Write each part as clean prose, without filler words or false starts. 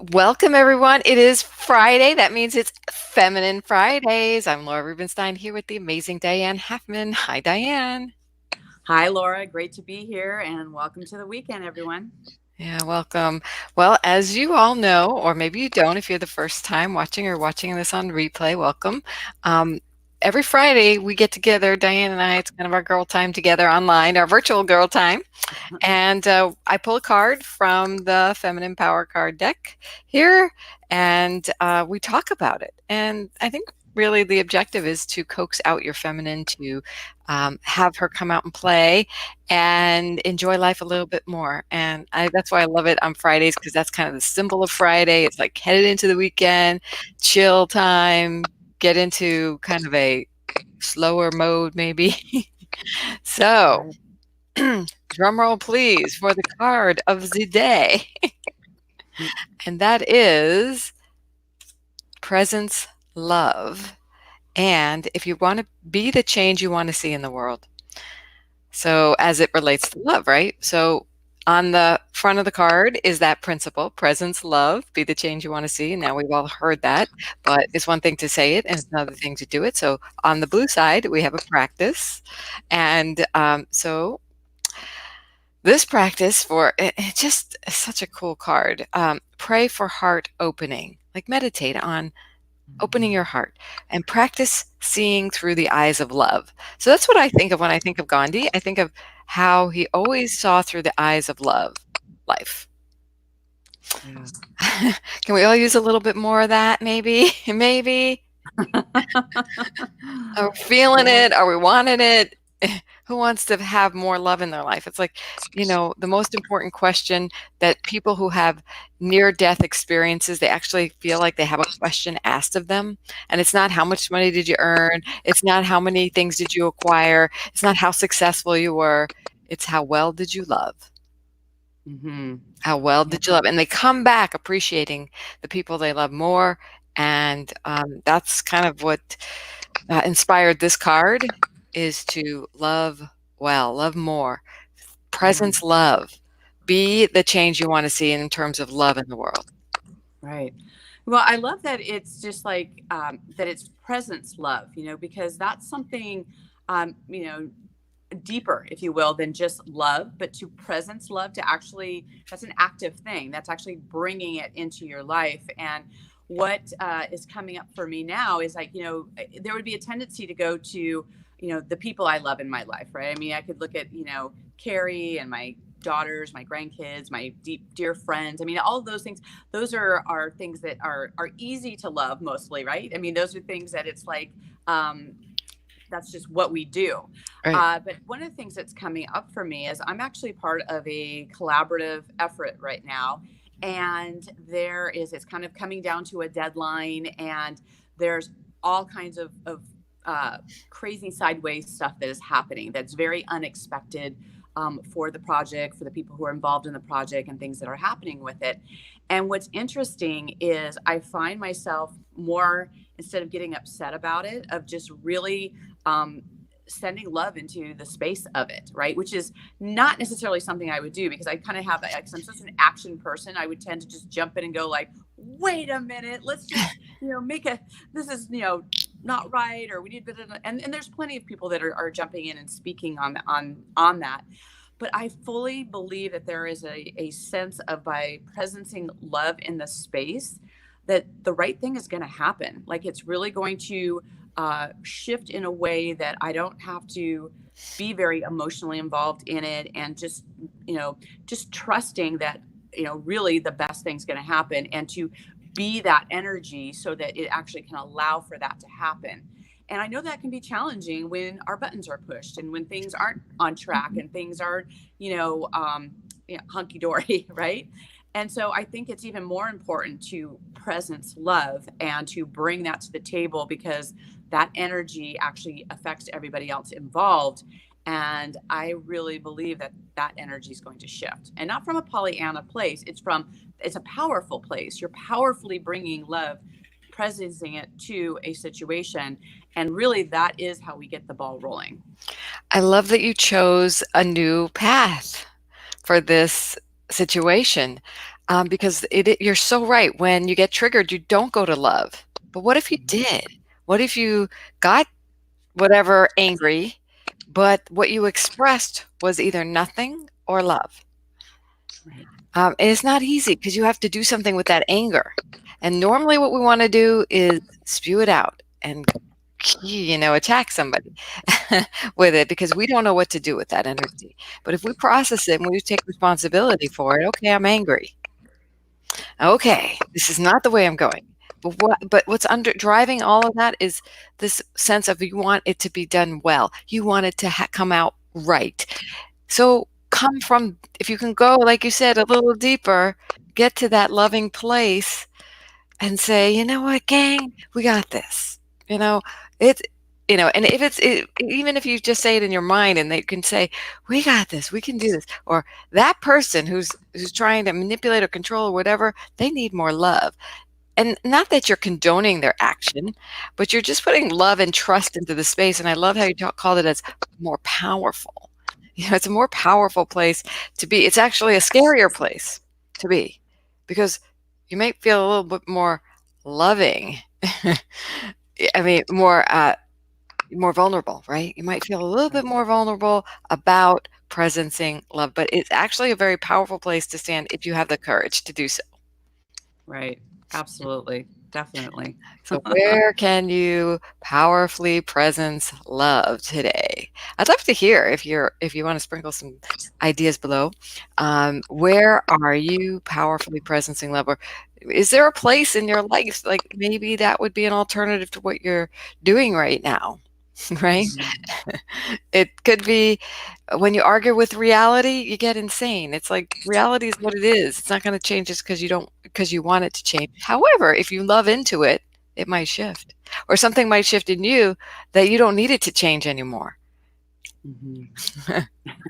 Welcome, everyone. It is Friday. That means it's Feminine Fridays. I'm Laura Rubinstein here with the amazing Diane Halfman. Hi, Diane. Hi, Laura. Great to be here and welcome to the weekend, everyone. Yeah, welcome. Well, as you all know, or maybe you don't, if you're the first time watching or watching this on replay, welcome. Um, every Friday we get together, Diane and I, it's kind of our girl time together online, our virtual girl time. And I pull a card from the Feminine Power card deck here, and we talk about it. And I think really the objective is to coax out your feminine, to have her come out and play and enjoy life a little bit more. And that's why I love it on Fridays, because that's kind of the symbol of Friday. It's like headed into the weekend, chill time, get into kind of a slower mode, maybe. So, Right. drum roll, please, for the card of the day. And that is presence, love. And if you want to be the change you want to see in the world. So, as it relates to love, right? So, on the front of the card is that principle, presence, love, be the change you want to see. Now, we've all heard that, but it's one thing to say it and it's another thing to do it. So, on the blue side, we have a practice. And so, this practice for it just is such a cool card. Pray for heart opening, like meditate on opening your heart and practice seeing through the eyes of love. So that's what I think of when I think of Gandhi. I think of how he always saw through the eyes of love life. Yeah. Can we all use a little bit more of that, maybe? Maybe. Are we feeling Yeah. it? Are we wanting it? Who wants to have more love in their life? It's like, the most important question that people who have near death experiences, they actually feel like they have a question asked of them. And it's not how much money did you earn? It's not how many things did you acquire? It's not how successful you were. It's how well did you love? hmm How well Yeah. did you love? And they come back appreciating the people they love more. And that's kind of what inspired this card, is to love well, love more, Yeah. presence, love, be the change you want to see in terms of love in the world. Right. Well, I love that it's just like that it's presence love, because that's something, deeper, if you will, than just love, but to presence love, to actually, that's an active thing. That's actually bringing it into your life. And what is coming up for me now is like, there would be a tendency to go to, the people I love in my life, right? I mean, I could look at, Carrie and my daughters, my grandkids, my deep, dear friends. I mean, all of those things, those are things that are easy to love mostly, right? I mean, those are things that it's like, that's just what we do. Right. But one of the things that's coming up for me is I'm actually part of a collaborative effort right now. And it's kind of coming down to a deadline, and there's all kinds of crazy sideways stuff that is happening that's very unexpected for the project, for the people who are involved in the project, and things that are happening with it. And what's interesting is I find myself more, instead of getting upset about it, of just really um, sending love into the space of it, right? Which is not necessarily something I would do, because I kind of have that, because I'm such an action person. I would tend to just jump in and go like, wait a minute, let's just, make this is, not right, or we need, and there's plenty of people that are jumping in and speaking on that. But I fully believe that there is a sense of, by presencing love in the space, that the right thing is going to happen. Like, it's really going to shift in a way that I don't have to be very emotionally involved in it, and just trusting that, really the best thing's going to happen, and to be that energy so that it actually can allow for that to happen. And I know that can be challenging when our buttons are pushed, and when things aren't on track, and things aren't, hunky dory, right? And so I think it's even more important to presence love and to bring that to the table, because that energy actually affects everybody else involved. And I really believe that that energy is going to shift, and not from a Pollyanna place. It's a powerful place. You're powerfully bringing love, presencing it to a situation. And really, that is how we get the ball rolling. I love that you chose a new path for this situation, because you're so right. When you get triggered, you don't go to love. But what if you did? What if you got whatever angry, but what you expressed was either nothing or love? Right. And it's not easy because you have to do something with that anger. And normally, what we want to do is spew it out and attack somebody with it because we don't know what to do with that energy. But if we process it and we take responsibility for it, okay, I'm angry. Okay, this is not the way I'm going. But what's under driving all of that is this sense of you want it to be done well. You want it to come out right. So come from, if you can go, like you said, a little deeper, get to that loving place and say, you know what, gang, we got this. You know, it's, and if even if you just say it in your mind and they can say, we got this, we can do this. Or that person who's trying to manipulate or control or whatever, they need more love. And not that you're condoning their action, but you're just putting love and trust into the space. And I love how you called it as more powerful. It's a more powerful place to be. It's actually a scarier place to be because you might feel a little bit more loving. I mean, more vulnerable, right? You might feel a little bit more vulnerable about presencing love, but it's actually a very powerful place to stand if you have the courage to do so. Right. Absolutely. Definitely. So where can you powerfully presence love today? I'd love to hear if you want to sprinkle some ideas below. Where are you powerfully presencing love? Or is there a place in your life, like maybe that would be an alternative to what you're doing right now, right? It could be when you argue with reality, you get insane. It's like reality is what it is. It's not going to change just because you want it to change. However, if you love into it, it might shift. Or something might shift in you that you don't need it to change anymore. What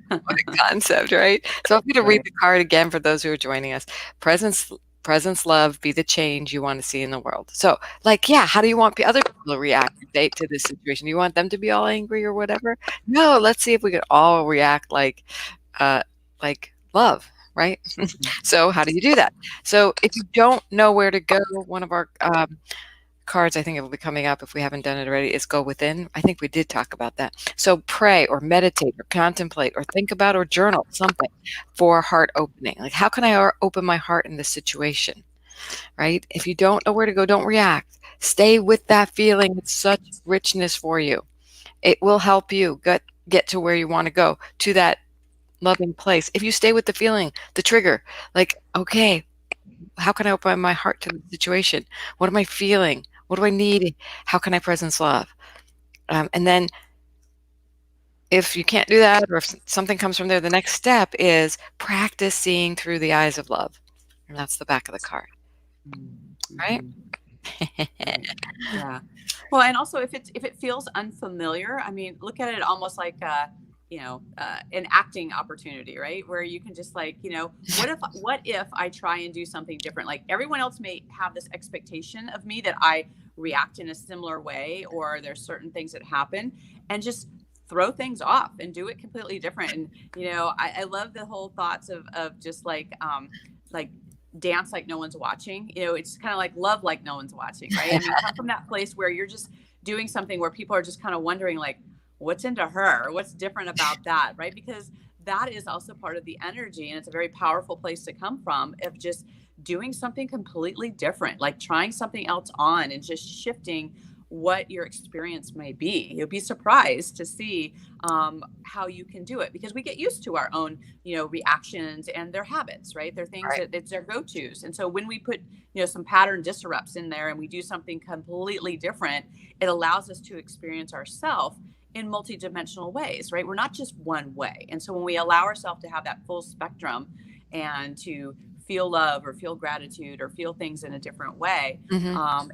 a concept, right? So I'm going to read the card again for those who are joining us. Presence, love, be the change you want to see in the world. So, how do you want other people to react to this situation? You want them to be all angry or whatever? No, let's see if we could all react like love, right? So, how do you do that? So, if you don't know where to go, one of our cards, I think it will be coming up if we haven't done it already, is go within. I think we did talk about that. So pray or meditate or contemplate or think about or journal something for heart opening. Like, how can I open my heart in this situation? Right? If you don't know where to go, don't react. Stay with that feeling. It's such richness for you. It will help you get to where you want to go, to that loving place. If you stay with the feeling, the trigger, like, okay, how can I open my heart to the situation? What am I feeling? What do I need? How can I presence love? And then if you can't do that, or if something comes from there, the next step is practice seeing through the eyes of love. And that's the back of the card. Right? Yeah. Well, and also if it feels unfamiliar, I mean, look at it almost like an acting opportunity, right? Where you can just what if I try and do something different? Like everyone else may have this expectation of me that I react in a similar way, or there's certain things that happen, and just throw things off and do it completely different. And I love the whole thoughts of just like dance like no one's watching. It's kind of like love like no one's watching, right? I mean, come from that place where you're just doing something where people are just kind of wondering, like, what's into her? What's different about that, right? Because that is also part of the energy, and it's a very powerful place to come from, of just doing something completely different, like trying something else on and just shifting what your experience may be. You'll be surprised to see how you can do it, because we get used to our own, reactions and their habits, right? They're things that it's their go-tos. And so when we put, some pattern disrupts in there and we do something completely different, it allows us to experience ourselves in multidimensional ways, right? We're not just one way. And so when we allow ourselves to have that full spectrum and to feel love or feel gratitude or feel things in a different way,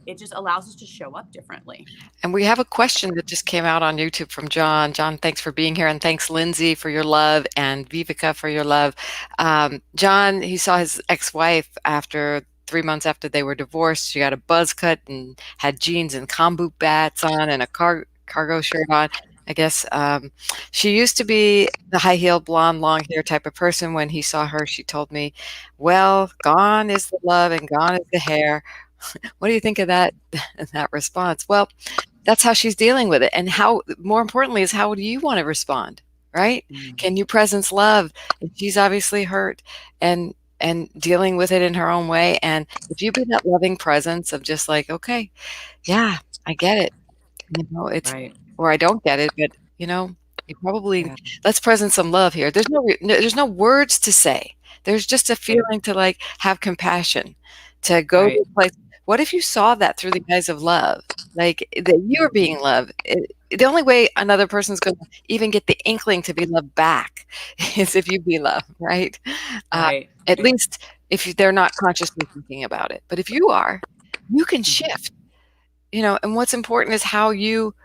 it just allows us to show up differently. And we have a question that just came out on YouTube from John. John, thanks for being here. And thanks, Lindsay, for your love, and Viveka for your love. John, he saw his ex-wife after 3 months after they were divorced. She got a buzz cut and had jeans and kombu bats on and a cargo shirt on. I guess she used to be the high heeled, blonde, long hair type of person. When he saw her, she told me, "Well, gone is the love and gone is the hair." What do you think of that that response? Well, that's how she's dealing with it, and how more importantly is how do you want to respond, right? Mm. Can you presence love? And she's obviously hurt and dealing with it in her own way. And if you be that loving presence of just like, okay, yeah, I get it. It's Right. or I don't get it, but, you probably Yeah. let's present some love here. There's no words to say. There's just a Right. feeling to, like, have compassion, to go to Right. a place. What if you saw that through the eyes of love? Like, that you're Mm. being loved. The only way another person's gonna even get the inkling to be loved back is if you be loved, right? Uh, Right. at Right. least if they're not consciously thinking about it. But if you are, you can Mhm. shift, and what's important is how you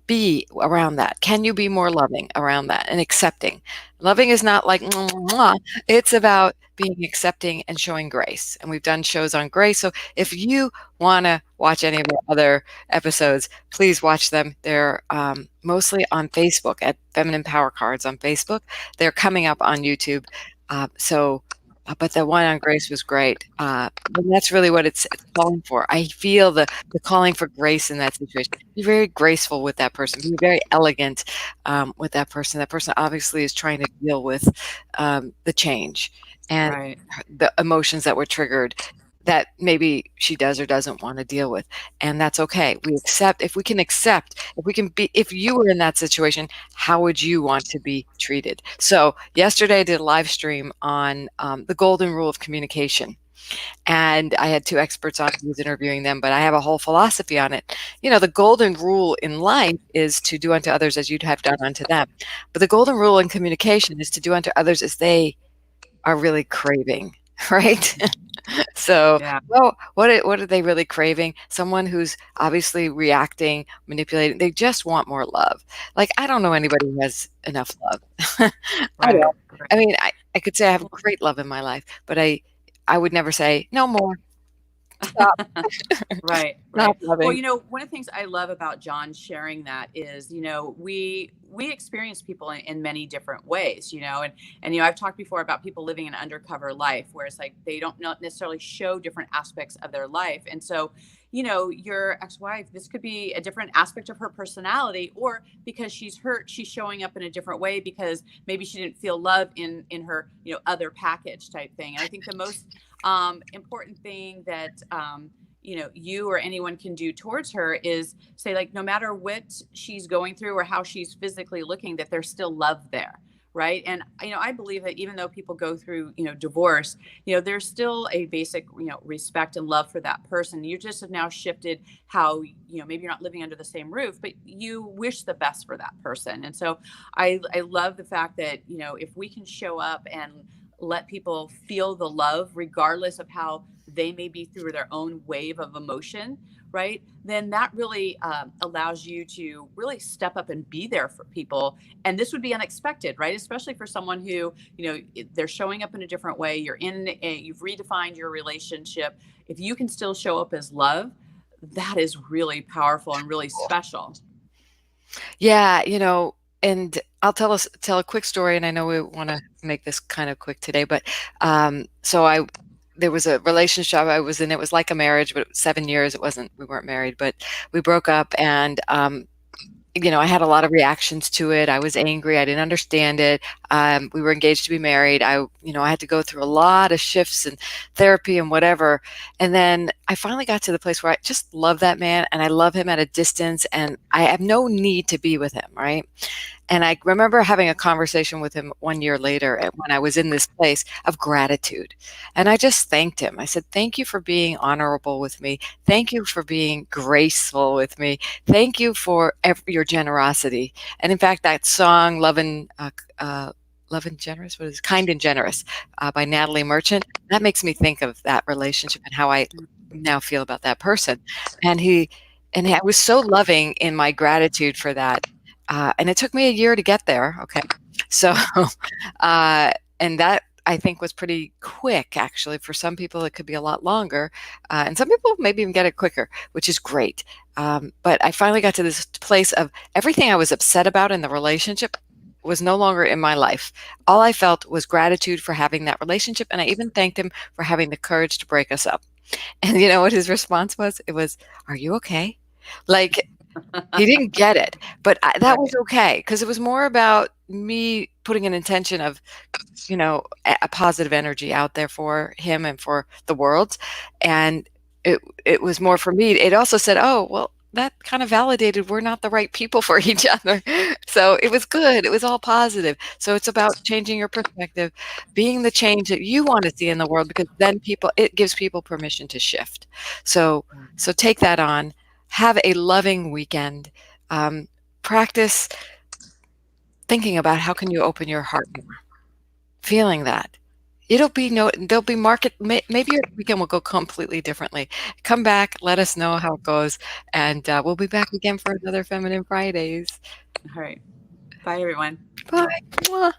be around that. Can you be more loving around that and accepting? Loving is not like "Mwah, mwah." It's about being accepting and showing grace. And we've done shows on grace. So if you want to watch any of our other episodes, please watch them. They're mostly on Facebook at Feminine Power Cards on Facebook. They're coming up on YouTube. But the one on grace was great. And that's really what it's calling for. I feel the calling for grace in that situation. Be very graceful with that person. Be very elegant with that person. That person obviously is trying to deal with the change and Right. the emotions that were triggered that maybe she does or doesn't want to deal with. And that's okay. If we can accept, if you were in that situation, how would you want to be treated? So yesterday I did a live stream on the golden rule of communication. And I had two experts on who was interviewing them, but I have a whole philosophy on it. The golden rule in life is to do unto others as you'd have done unto them. But the golden rule in communication is to do unto others as they are really craving, right? So, Yeah. well, what are they really craving? Someone who's obviously reacting, manipulating. They just want more love. Like, I don't know anybody who has enough love. I don't. Right. I Right. mean, I could say I have Well, great love in my life, but I would never say no more. Stop. right, Stop right. Well, loving. one of the things I love about John sharing that is, we experience people in many different ways, and I've talked before about people living an undercover life where it's like they don't not necessarily show different aspects of their life. And so, your ex-wife, this could be a different aspect of her personality, or because she's hurt, she's showing up in a different way because maybe she didn't feel love in her, other package type thing. And I think the most important thing that you or anyone can do towards her is say, like, no matter what she's going through or how she's physically looking, that there's still love there. Right. And I believe that even though people go through divorce, there's still a basic respect and love for that person. You just have now shifted how maybe you're not living under the same roof, but you wish the best for that person. And so I love the fact that if we can show up and let people feel the love regardless of how they may be through their own wave of emotion, right, then that really allows you to really step up and be there for people. And this would be unexpected, right, especially for someone who they're showing up in a different way. You've redefined your relationship. If you can still show up as love, that is really powerful and really special. Yeah, and I'll tell a quick story, and I know we want to make this kind of quick today, but so there was a relationship I was in. It was like a marriage, but 7 years. We weren't married, but we broke up, and I had a lot of reactions to it. I was angry. I didn't understand it. We were engaged to be married. I had to go through a lot of shifts and therapy and whatever. And then I finally got to the place where I just love that man and I love him at a distance and I have no need to be with him. Right. And I remember having a conversation with him 1 year later when I was in this place of gratitude. And I just thanked him. I said, thank you for being honorable with me. Thank you for being graceful with me. Thank you for your generosity. And in fact, that song, Love and Generous, what is it? Kind and Generous by Natalie Merchant, that makes me think of that relationship and how I now feel about that person. And I was so loving in my gratitude for that and it took me a year to get there. Okay. So, uh, and that I think was pretty quick, actually. For some people, it could be a lot longer, and some people maybe even get it quicker, which is great. But I finally got to this place of everything I was upset about in the relationship was no longer in my life. All I felt was gratitude for having that relationship, and I even thanked him for having the courage to break us up. And you know what his response was? It was, "Are you okay?" Like, he didn't get it, but that was Right. okay because it was more about me putting an intention of, a positive energy out there for him and for the world, and it was more for me. It also said, "Oh, well, that kind of validated we're not the right people for each other." So it was good. It was all positive. So it's about changing your perspective, being the change that you want to see in the world, because then it gives people permission to shift. So so take that on. Have a loving weekend. Um, Practice thinking about how can you open your heart more, feeling that. It'll be no there'll be maybe your weekend will go completely differently. Come back, let us know how it goes, and, we'll be back again for another Feminine Fridays. All right. Bye, everyone. Bye. Mwah.